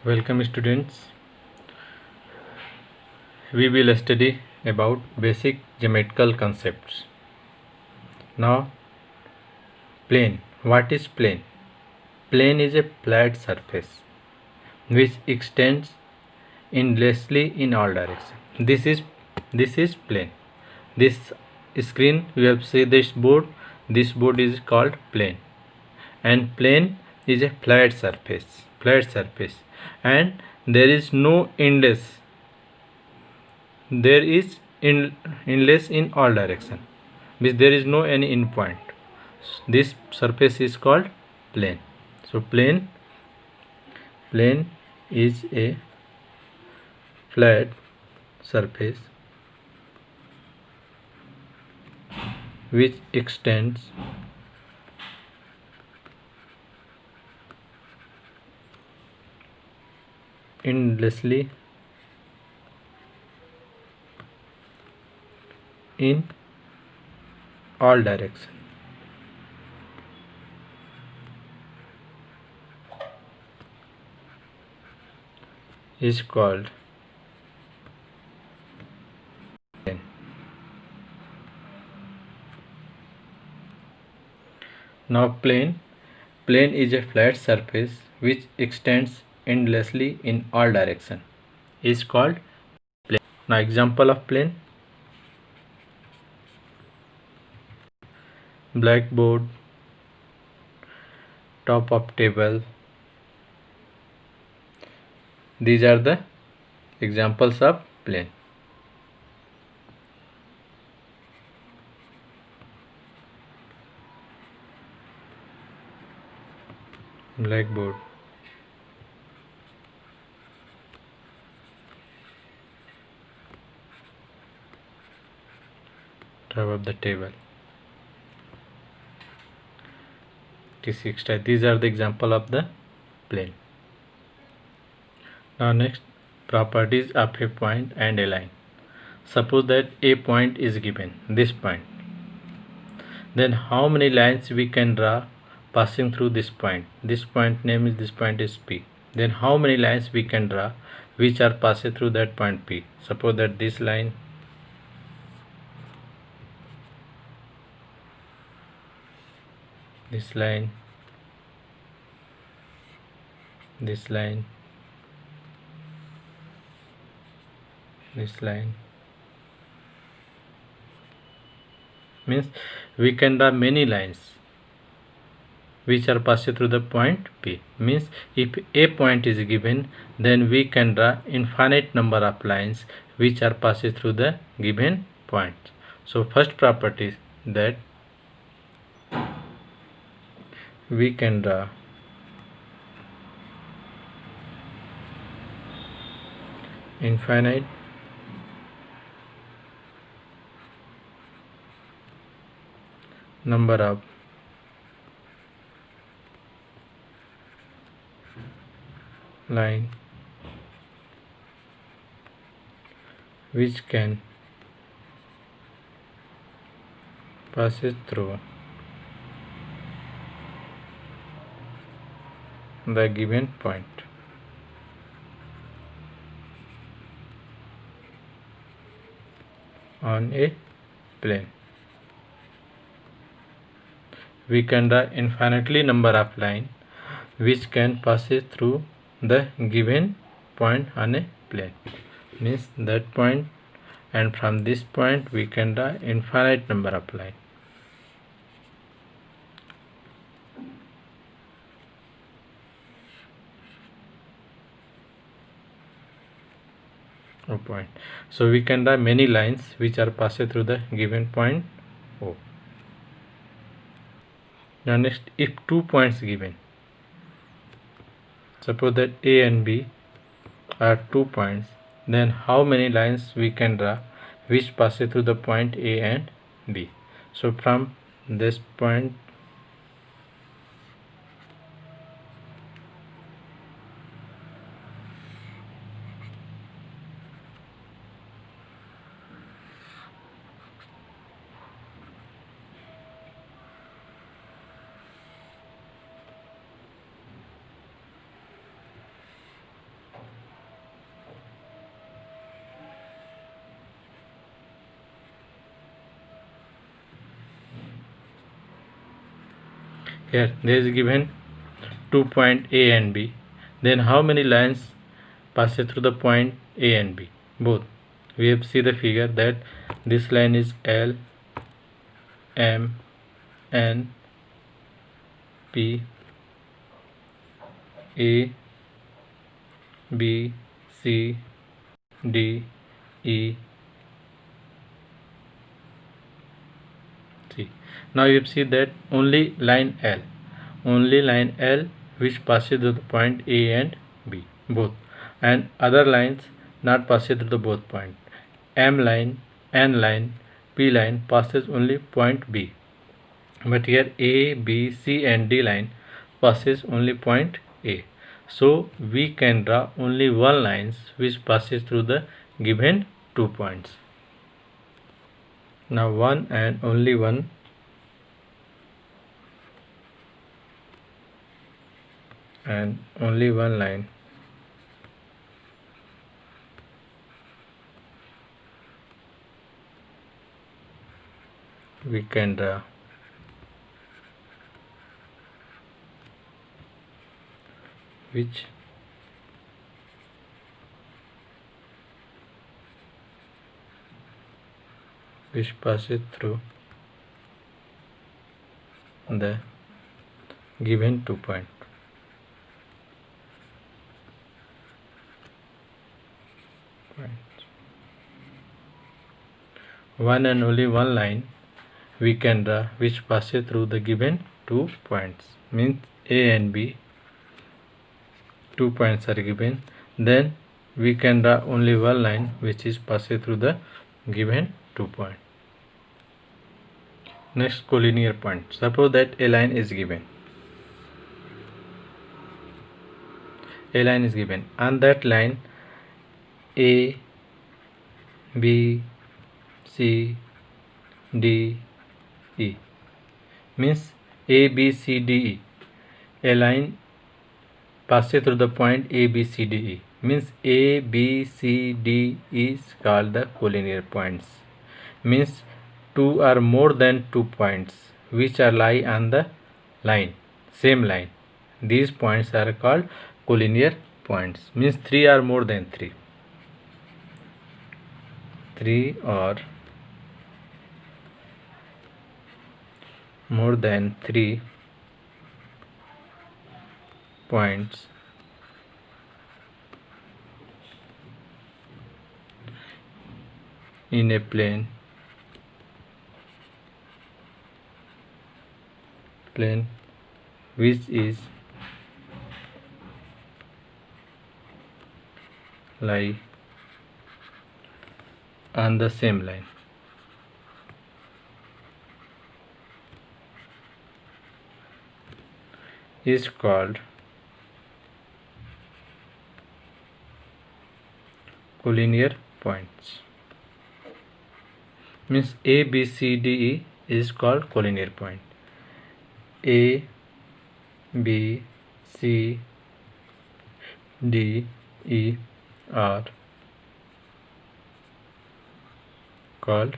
Welcome students. We will study about basic geometrical concepts. Now, plane. What is plane? Plane is a flat surface which extends endlessly in all directions. This is plane. This screen you have seen this board. This board is called plane, and plane is a flat surface, and there is no endless. There is endless in all direction, which there is no any end point. This surface is called plane. So plane is a flat surface which extends endlessly in all directions. Is called plane. Now plane is a flat surface which extends endlessly in all direction. Is called plane. Now example of plane: blackboard, top of table. These are the examples of plane. Blackboard, top of the table, T6. These are the example of the plane. Now next, properties of a point and a line. Suppose that a point is given, this point. Then how many lines we can draw passing through this point? This point name is, this point is P. Then how many lines we can draw which are passing through that point P? Suppose that this line, this line, this line, this line. Means we can draw many lines which are passing through the point P. Means if a point is given, then we can draw infinite number of lines which are passing through the given point. So first property is that we can draw infinite number of line which can pass through the given point. On a plane, we can draw infinitely number of line which can pass through the given point on a plane. Means that point, and from this point we can draw infinite number of line. Point. So we can draw many lines which are passed through the given point O. Now next, if 2 points given, suppose that A and B are 2 points, then how many lines we can draw which pass through the point A and B? So from this point Here there is given 2 point A and B. Then how many lines passes through the point A and B? Both. We have see the figure that this line is L, M, N, P, A, B, C, D, E, C. Now you see that only line L which passes through the point A and B both, and other lines not passes through the both point. M line, N line, P line passes only point B, but here A, B, C and D line passes only point A. So we can draw only one lines which passes through the given 2 points. Now one and only one and only one line we can draw, which passes through the given 2 points. One and only one line we can draw which passes through the given 2 points, means A and B 2 points are given. Then we can draw only one line which is passing through the given 2 points. Next, collinear point. Suppose that a line is given. A line is given. On that line, A, B, C, D, E. Means A, B, C, D, E. A line passes through the point A, B, C, D, E. Means A, B, C, D is called the collinear points. Means two or more than 2 points which are lie on the line, same line. These points are called collinear points. Means 3 or more than 3. 3 or more than 3 points in a plane which is lie on the same line. Is called collinear points. Means A, B, C, D, E is called collinear point. A, B, C, D, E are called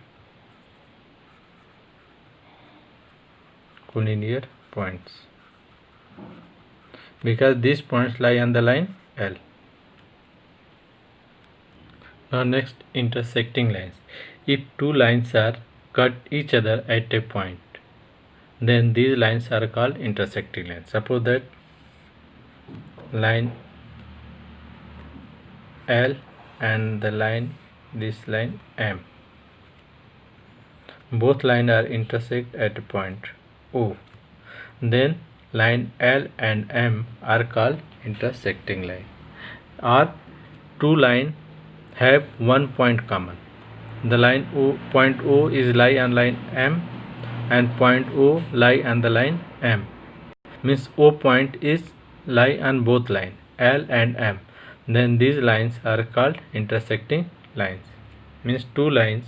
collinear points because these points lie on the line L. Now next, intersecting lines. If two lines are cut each other at a point, then these lines are called intersecting lines. Suppose that line L and this line M. Both lines are intersect at a point O. Then line L and M are called intersecting line. Or two lines have one point common. The line O, point O is lie on line M and point O lie on the line M. Means O point is lie on both lines L and M. Then these lines are called intersecting lines. Means two lines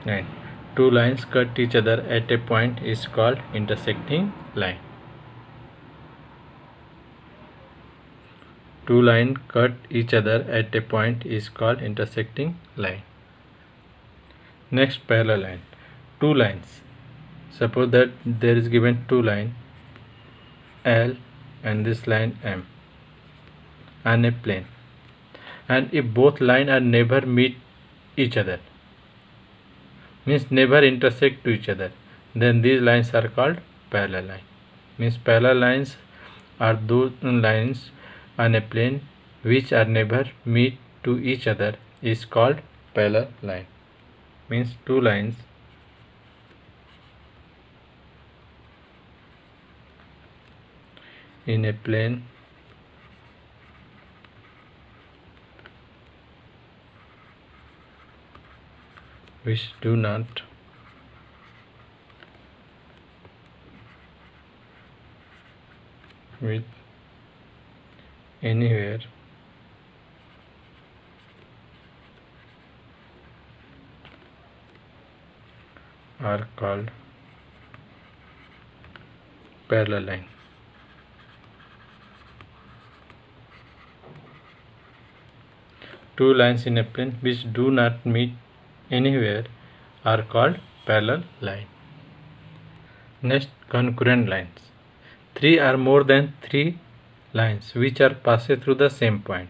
And two lines cut each other at a point is called intersecting line. Two lines cut each other at a point is called intersecting line. Next, parallel line. Two lines. Suppose that there is given two lines L and this line M and a plane, and if both lines are never meet each other, means never intersect to each other, then these lines are called parallel line. Means parallel lines are those lines on a plane which are never meet to each other is called parallel line. Means two lines in a plane which do not meet anywhere are called parallel line. Two lines in a plane which do not meet anywhere are called parallel line. Next, concurrent lines. Three or more than three lines which are passed through the same point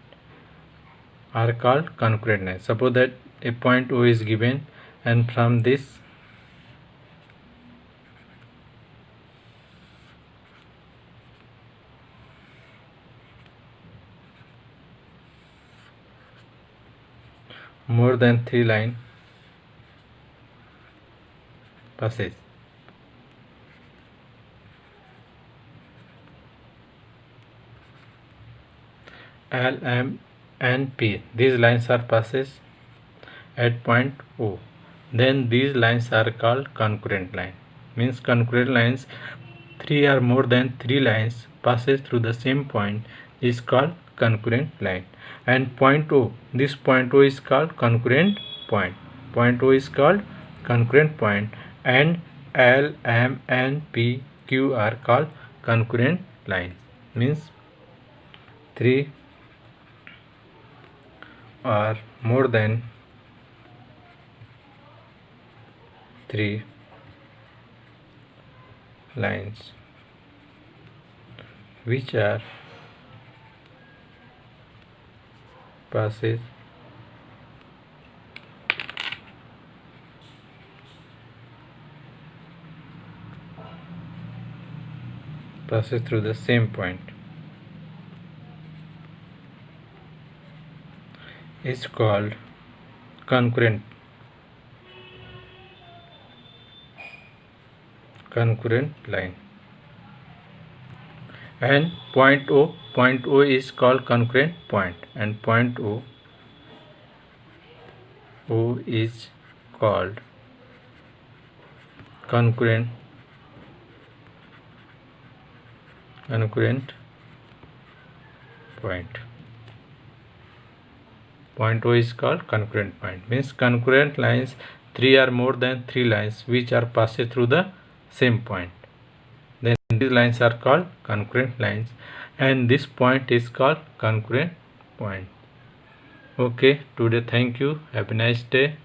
are called concurrent lines. Suppose that a point O is given, and from this more than three line passes. L, M and P, these lines are passes at point O. Then these lines are called concurrent line. Means concurrent lines, three or more than three lines passes through the same point is called concurrent line. And point O, this point O is called concurrent point. Point O is called concurrent point, and L, M and P, Q are called concurrent lines. Means three or more than three lines which are passes through the same point is called concurrent line. And point O is called concurrent point, and point O is called concurrent point. Point O is called concurrent point. Means concurrent lines, three or more than three lines which are passed through the same point. Then these lines are called concurrent lines, and this point is called concurrent point. Okay, today thank you. Have a nice day.